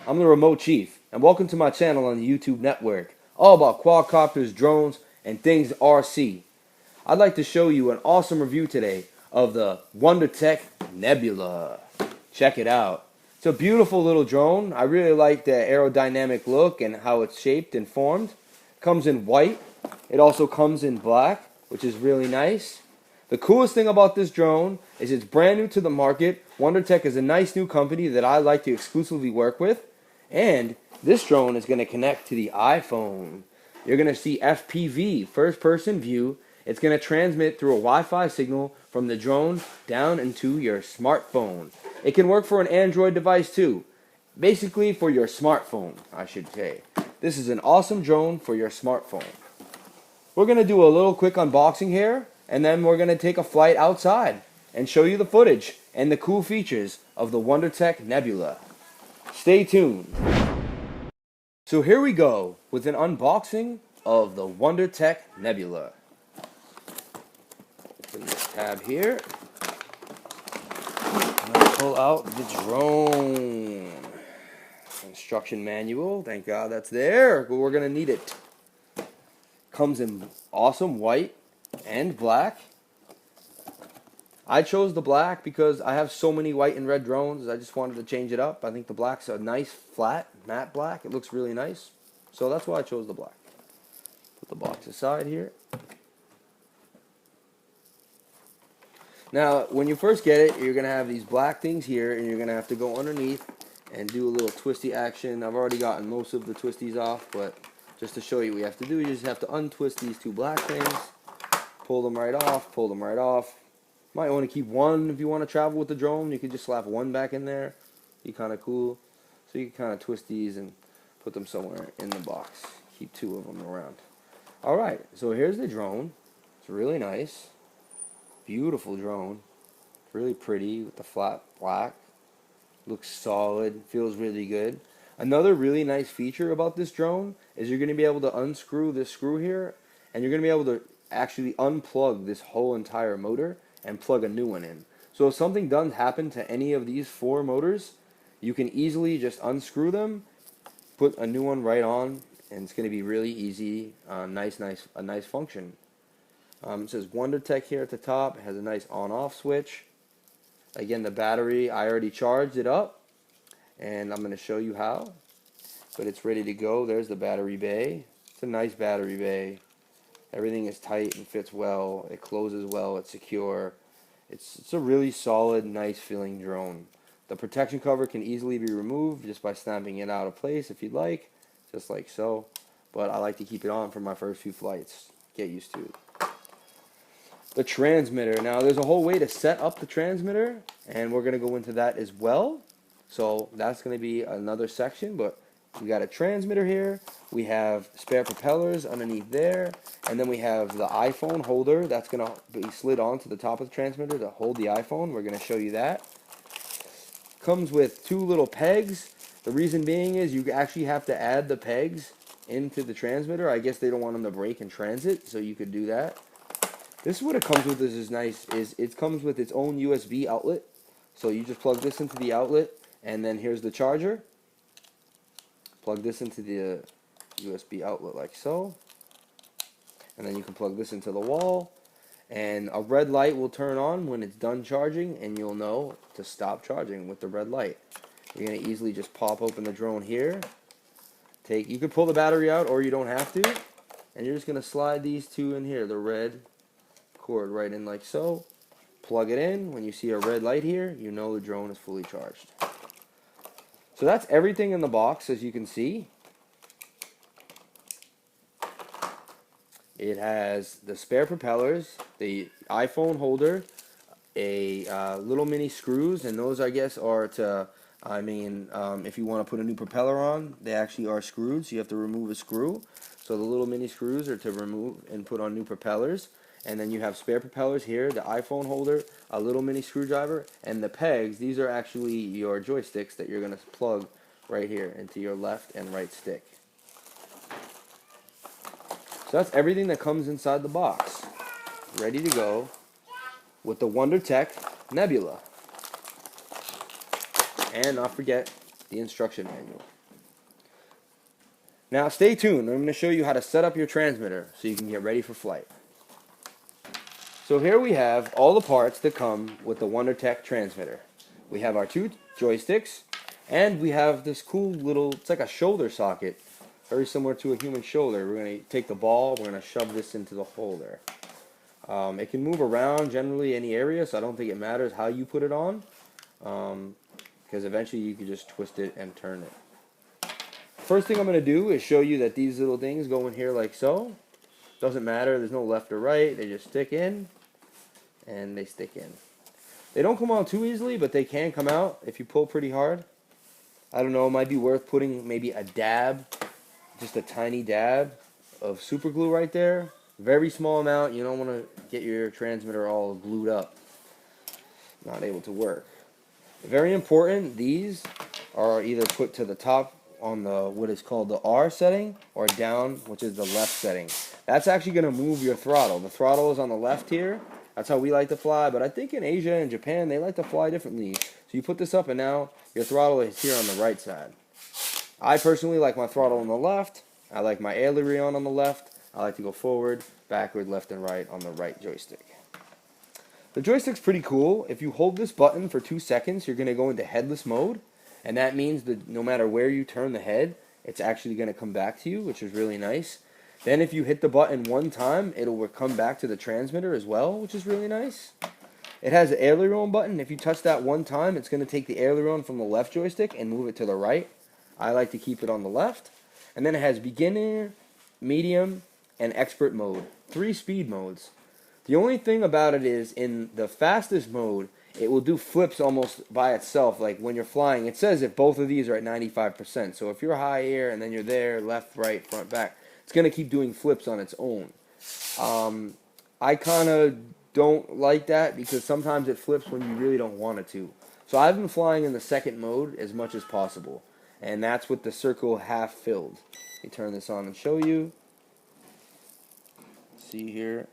I'm the Remote Chief, and welcome to my channel on the YouTube network, all about quadcopters, drones, and things RC. I'd like to show you an awesome review today of the WonderTech Nebula. Check it out. It's a beautiful little drone. I really like the aerodynamic look and how it's shaped and formed. It comes in white. It also comes in black, which is really nice. The coolest thing about this drone is it's brand new to the market. WonderTech is a nice new company that I like to exclusively work with. And this drone is going to connect to the iPhone. You're going to see FPV, first person view. It's going to transmit through a Wi-Fi signal from the drone down into your smartphone. It can work for an Android device too. Basically for your smartphone, I should say. This is an awesome drone for your smartphone. We're going to do a little quick unboxing here, and then we're going to take a flight outside and show you the footage and the cool features of the WonderTech Nebula. Stay tuned. So here we go with an unboxing of the WonderTech Nebula. Open this tab here. Let's pull out the drone. Instruction manual. Thank God that's there, but we're going to need it. Comes in awesome white and black. I chose the black because I have so many white and red drones. I just wanted to change it up. I think the black's a nice flat matte black. It looks really nice. So that's why I chose the black. Put the box aside here. Now, when you first get it, you're going to have these black things here, and you're going to have to go underneath and do a little twisty action. I've already gotten most of the twisties off, but just to show you what you have to do, you just have to untwist these two black things, pull them right off, pull them right off. Might want to keep one if you want to travel with the drone. You could just slap one back in there. Be kind of cool. So you can kind of twist these and put them somewhere in the box. Keep two of them around. Alright, so here's the drone. It's really nice. Beautiful drone. Really pretty with the flat black. Looks solid. Feels really good. Another really nice feature about this drone is you're going to be able to unscrew this screw here, and you're going to be able to actually unplug this whole entire motor and plug a new one in. So if something does happen to any of these four motors, you can easily just unscrew them, put a new one right on, and it's going to be really easy. A nice function. It says WonderTech here at the top. It has a nice on-off switch. Again, the battery, I already charged it up, and I'm going to show you how. But it's ready to go. There's the battery bay. It's a nice battery bay. Everything is tight and fits well. It closes well. It's secure. It's a really solid, nice feeling drone. The protection cover can easily be removed just by snapping it out of place if you'd like, just like so. But I like to keep it on for my first few flights. Get used to it. The transmitter. Now there's a whole way to set up the transmitter, and we're going to go into that as well. So that's going to be another section, but we got a transmitter here. We have spare propellers underneath there, and then we have the iPhone holder that's going to be slid onto the top of the transmitter to hold the iPhone. We're going to show you that. Comes with two little pegs. The reason being is you actually have to add the pegs into the transmitter. I guess they don't want them to break in transit, so you could do that. This is what it comes with. This is nice. It comes with its own USB outlet. So you just plug this into the outlet, and then here's the charger. Plug this into the USB outlet like so. And then you can plug this into the wall. And a red light will turn on when it's done charging, and you'll know to stop charging with the red light. You're going to easily just pop open the drone here. You can pull the battery out, or you don't have to. And you're just going to slide these two in here, the red cord right in like so. Plug it in. When you see a red light here, you know the drone is fully charged. So that's everything in the box, as you can see. It has the spare propellers, the iPhone holder, a little mini screws, and those I guess are to, if you want to put a new propeller on, they actually are screwed, so you have to remove a screw. So the little mini screws are to remove and put on new propellers. And then you have spare propellers here, the iPhone holder, a little mini screwdriver, and the pegs. These are actually your joysticks that you're going to plug right here into your left and right stick. So that's everything that comes inside the box. Ready to go with the WonderTech Nebula. And not forget the instruction manual. Now stay tuned. I'm going to show you how to set up your transmitter so you can get ready for flight. So here we have all the parts that come with the WonderTech transmitter. We have our 2 joysticks, and we have this cool little, it's like a shoulder socket, very similar to a human shoulder. We're going to take the ball, we're going to shove this into the hole there. It can move around generally any area, so I don't think it matters how you put it on, because eventually you can just twist it and turn it. First thing I'm going to do is show you that these little things go in here like so. Doesn't matter, there's no left or right, they just stick in, and they stick in. They don't come out too easily, but they can come out if you pull pretty hard. I don't know, it might be worth putting maybe a dab, just a tiny dab of super glue right there. Very small amount, you don't want to get your transmitter all glued up. Not able to work. Very important, these are either put to the top on the what is called the R setting, or down, which is the left setting. That's actually going to move your throttle. The throttle is on the left here. That's how we like to fly, but I think in Asia and Japan they like to fly differently. So you put this up and now your throttle is here on the right side. I personally like my throttle on the left. I like my aileron on the left. I like to go forward, backward, left, and right on the right joystick. The joystick's pretty cool. If you hold this button for 2 seconds, you're going to go into headless mode, and that means that no matter where you turn the head, it's actually going to come back to you, which is really nice. Then if you hit the button 1 time, it'll come back to the transmitter as well, which is really nice. It has an aileron button. If you touch that 1 time, it's going to take the aileron from the left joystick and move it to the right. I like to keep it on the left. And then it has beginner, medium, and expert mode. 3 speed modes. The only thing about it is in the fastest mode, it will do flips almost by itself. Like when you're flying, it says if both of these are at 95%. So if you're high air and then you're there, left, right, front, back, it's going to keep doing flips on its own. I kind of don't like that because sometimes it flips when you really don't want it to. So I've been flying in the second mode as much as possible. And that's with the circle half filled. Let me turn this on and show you. See here.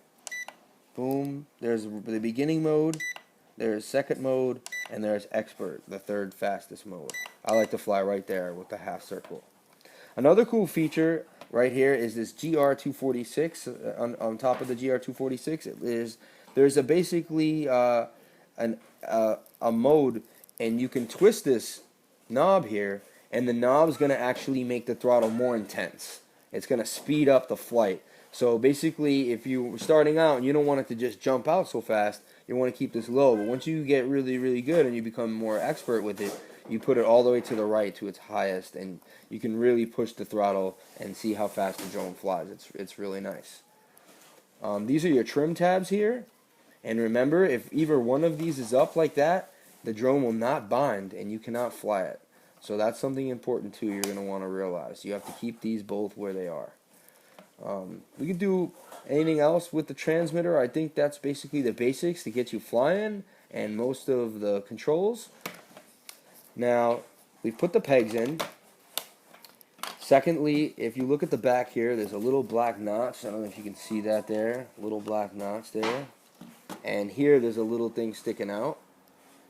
Boom. There's the beginning mode. There's second mode. And there's expert, the 3rd fastest mode. I like to fly right there with the half circle. Another cool feature right here is this GR246 on top of the GR246. There's basically a mode, and you can twist this knob here, and the knob's going to actually make the throttle more intense. It's going to speed up the flight. So basically, if you're starting out and you don't want it to just jump out so fast, you want to keep this low. But once you get really, really good and you become more expert with it, you put it all the way to the right to its highest, and you can really push the throttle and see how fast the drone flies. It's really nice. These are your trim tabs here, and remember, if either one of these is up like that, the drone will not bind and you cannot fly it. So that's something important too you're going to want to realize. You have to keep these both where they are. We could do anything else with the transmitter. I think that's basically the basics to get you flying and most of the controls. Now, we've put the pegs in. Secondly, if you look at the back here, there's a little black notch. I don't know if you can see that there. Little black notch there. And here there's a little thing sticking out.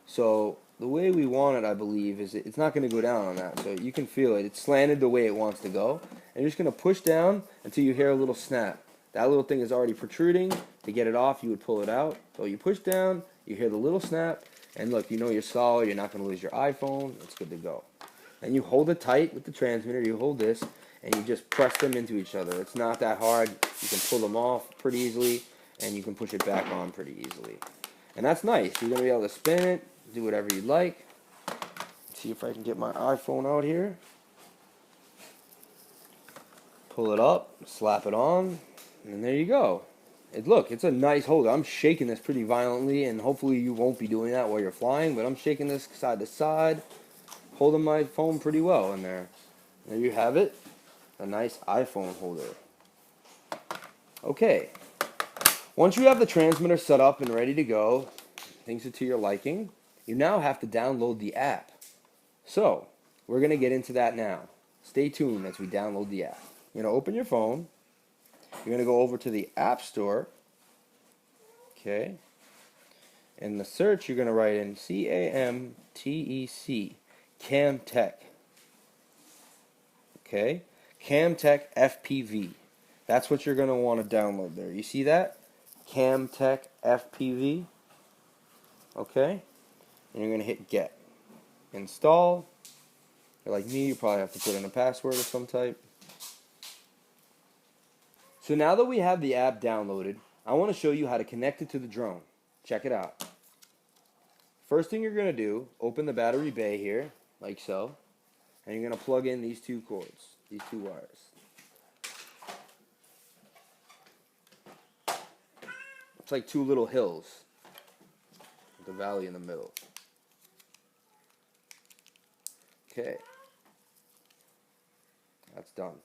So the way we want it, I believe, is it's not going to go down on that. So you can feel it. It's slanted the way it wants to go. And you're just going to push down until you hear a little snap. That little thing is already protruding. To get it off, you would pull it out. So you push down, you hear the little snap, and look, you know you're solid. You're not going to lose your iPhone. It's good to go. And you hold it tight with the transmitter. You hold this, and you just press them into each other. It's not that hard. You can pull them off pretty easily, and you can push it back on pretty easily. And that's nice. You're going to be able to spin it, do whatever you'd like. Let's see if I can get my iPhone out here. Pull it up, slap it on, and there you go. Look, it's a nice holder. I'm shaking this pretty violently, and hopefully you won't be doing that while you're flying, but I'm shaking this side to side, holding my phone pretty well in there. There you have it, a nice iPhone holder. Okay, once you have the transmitter set up and ready to go, things are to your liking, you now have to download the app. So, we're going to get into that now. Stay tuned as we download the app. You're going to open your phone. You're going to go over to the App Store. Okay. In the search, you're going to write in CAMTEC, CamTech. Okay. Camtech FPV. That's what you're going to want to download there. You see that? Camtech FPV. Okay? And you're going to hit get. Install. If you're like me, you probably have to put in a password of some type. So now that we have the app downloaded, I want to show you how to connect it to the drone. Check it out. First thing you're going to do, open the battery bay here, like so. And you're going to plug in these two cords, these two wires. It's like two little hills with a valley in the middle. Okay. That's done.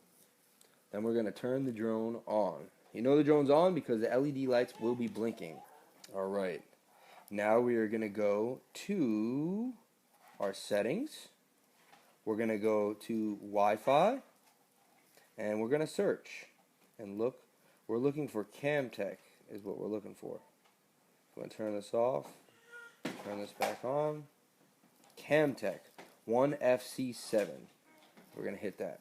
Then we're going to turn the drone on. You know the drone's on because the LED lights will be blinking. Alright. Now we are going to go to our settings. We're going to go to Wi-Fi. And we're going to search. And look. We're looking for Camtech is what we're looking for. I'm going to turn this off. Turn this back on. Camtech 1FC7. We're going to hit that.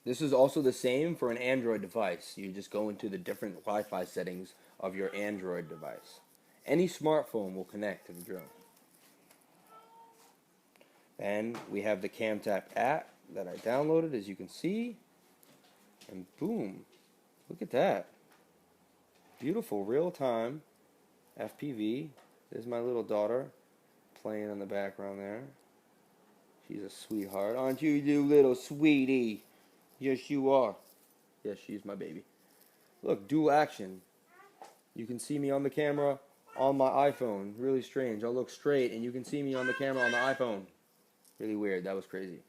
This is also the same for an Android device. You just go into the different Wi-Fi settings of your Android device. Any smartphone will connect to the drone. Then we have the Camtech app that I downloaded, as you can see. And boom, look at that. Beautiful real-time FPV. There's my little daughter playing in the background there. She's a sweetheart. Aren't you, you little sweetie? Yes, you are. Yes, she's my baby. Look, dual action. You can see me on the camera on my iPhone. Really strange. I'll look straight and you can see me on the camera on the iPhone. Really weird. That was crazy.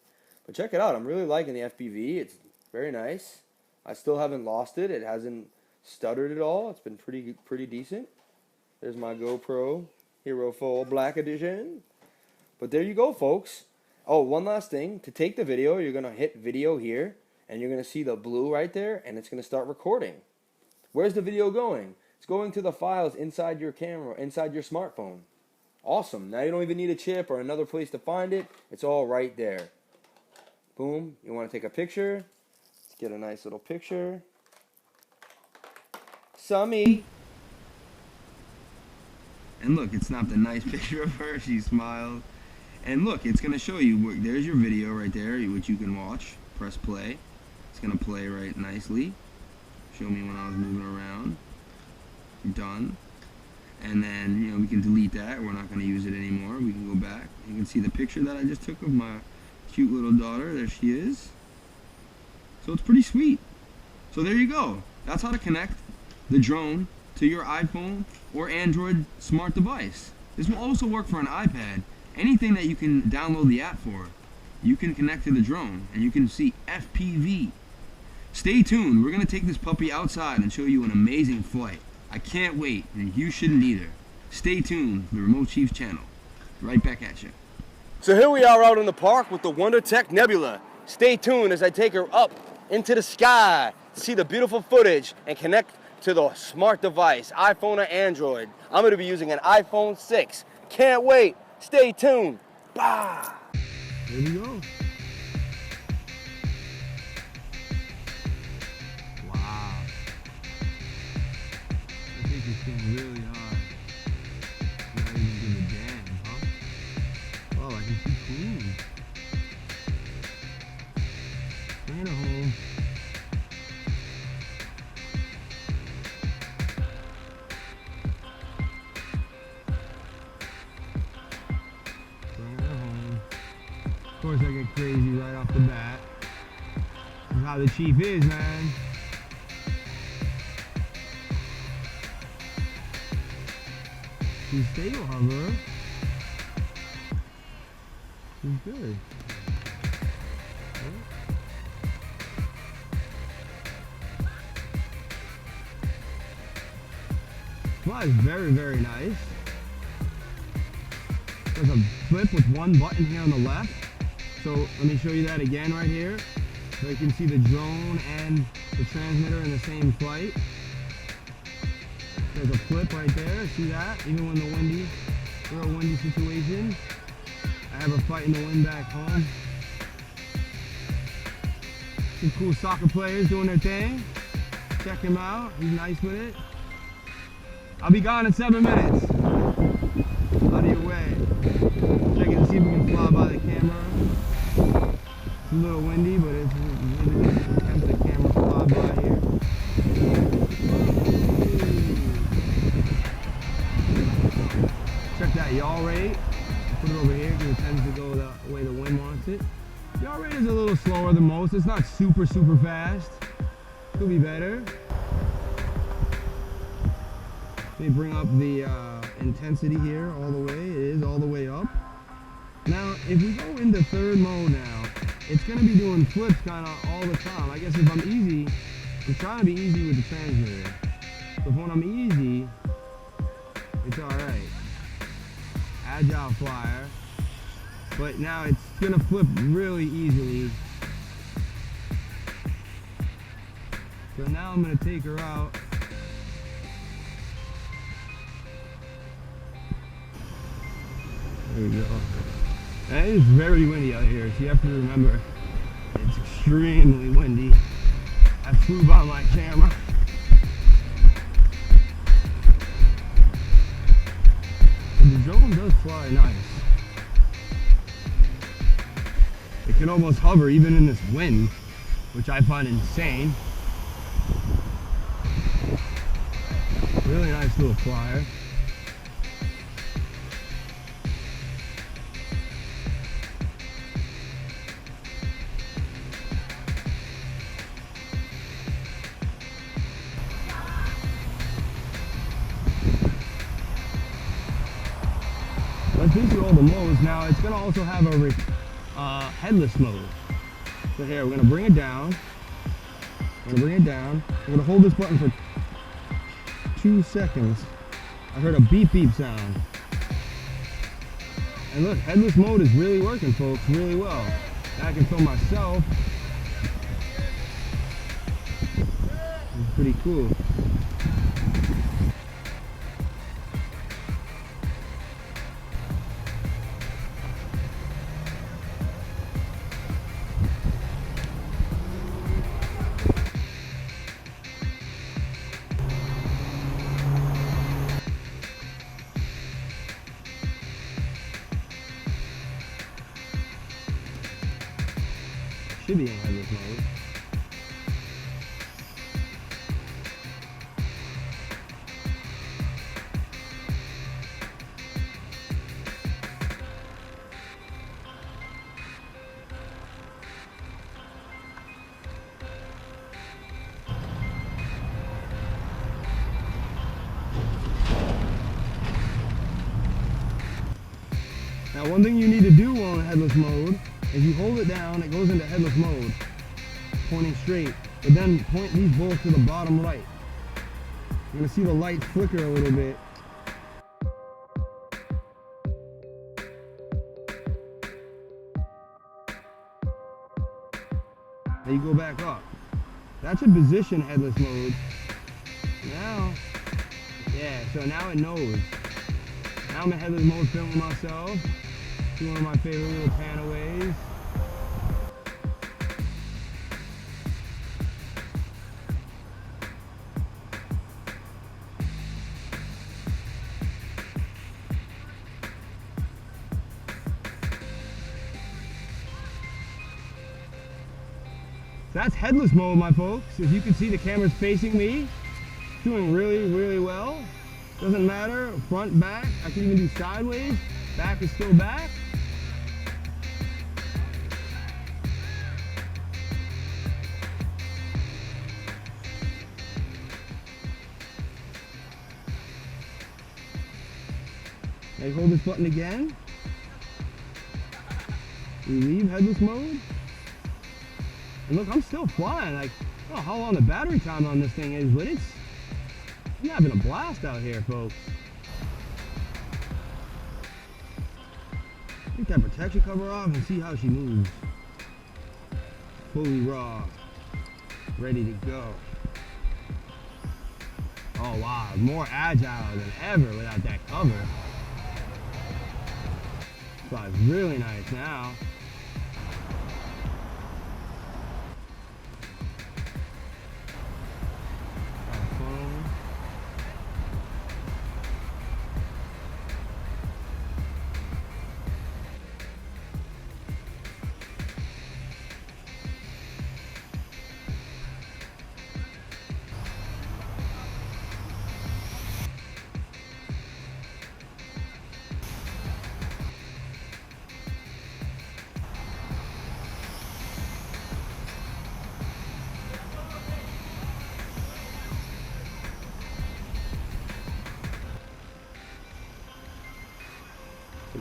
But check it out. I'm really liking the FPV. It's very nice. I still haven't lost it. It hasn't stuttered at all. It's been pretty decent. There's my GoPro Hero 4 Black Edition. But there you go, folks. Oh, one last thing. To take the video, you're going to hit video here. And you're going to see the blue right there. And it's going to start recording. Where's the video going? It's going to the files inside your camera, inside your smartphone. Awesome. Now you don't even need a chip or another place to find it. It's all right there. Boom. You want to take a picture? Let's get a nice little picture. Summy. And look, it snapped a nice picture of her. She smiled. And look, it's going to show you. There's your video right there, which you can watch. Press play. It's going to play right nicely. Show me when I was moving around. Done. And then, you know, we can delete that. We're not going to use it anymore. We can go back. You can see the picture that I just took of my cute little daughter. There she is. So it's pretty sweet. So there you go. That's how to connect the drone to your iPhone or Android smart device. This will also work for an iPad. Anything that you can download the app for, you can connect to the drone and you can see FPV. Stay tuned. We're going to take this puppy outside and show you an amazing flight. I can't wait, and you shouldn't either. Stay tuned for the Remote Chiefs channel. Right back at you. So here we are out in the park with the WonderTech Nebula. Stay tuned as I take her up into the sky to see the beautiful footage and connect to the smart device, iPhone or Android. I'm going to be using an iPhone 6. Can't wait. Stay tuned. Bah! There we go. Wow. I think it's getting really high. Not even give a damn, huh? Oh, I can see clean. And a hole. Of course I get crazy right off the bat. That's how the Chief is, man. She's stable, however. She's good. Flies very, very nice. There's a flip with one button here on the left. So let me show you that again right here. So you can see the drone and the transmitter in the same flight. There's a flip right there, see that? Even when we're a windy situation. I have her fighting the wind back home. Some cool soccer players doing their thing. Check him out. He's nice with it. I'll be gone in 7 minutes. Out of your way. Checking to see if we can fly by the camera. It's a little windy, but it's really good to attempt the camera fly by here. Check that yaw rate. Put it over here because it tends to go the way the wind wants it. Yaw rate is a little slower than most. It's not super fast. Could be better. Let me bring up the intensity here all the way. It is all the way up. Now, if we go into third mode now, it's going to be doing flips kind of all the time. I guess if I'm easy, I'm trying to be easy with the transmitter. So when I'm easy, it's alright. Agile flyer. But now it's going to flip really easily. So now I'm going to take her out. There we go. And it is very windy out here, so you have to remember it's extremely windy. I flew by my camera. The drone does fly nice. It can almost hover even in this wind, which I find insane. Really nice little flyer. Let's do through all the modes. Now it's going to also have a headless mode. So here, we're going to bring it down. We're going to hold this button for 2 seconds. I heard a beep beep sound. And look, headless mode is really working, folks, really well. Now I can film myself. It's pretty cool. Should be in headless mode. Now one thing you need to do while in headless mode is you hold it down, it goes into headless mode, pointing straight, but then point these bolts to the bottom right. You're going to see the light flicker a little bit. Then you go back up. That should position headless mode. Now, yeah, so now it knows. Now I'm in headless mode filming myself. It's one of my favorite little panaways. So that's headless mode, my folks. As you can see, the camera's facing me. It's doing really well. Doesn't matter, front, back. I can even do sideways. Back is still back. I hold this button again. We leave headless mode. And look, I'm still flying. Like, I don't know how long the battery time on this thing is, but I'm having a blast out here, folks. Take that protection cover off and see how she moves. Fully raw. Ready to go. Oh wow, more agile than ever without that cover. Flies really nice now.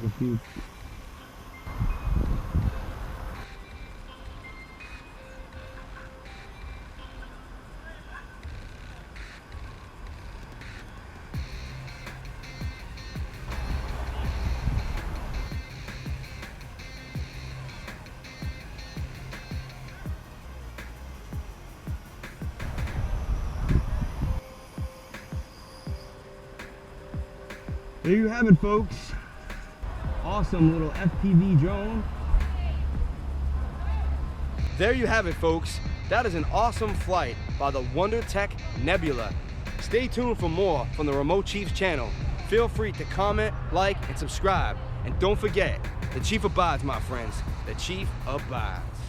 Like a few. There you have it, folks. Awesome little FPV drone. There you have it, folks. That is an awesome flight by the WonderTech Nebula. Stay tuned for more from the Remote Chief's channel. Feel free to comment, like, and subscribe. And don't forget, the Chief abides, my friends. The Chief abides.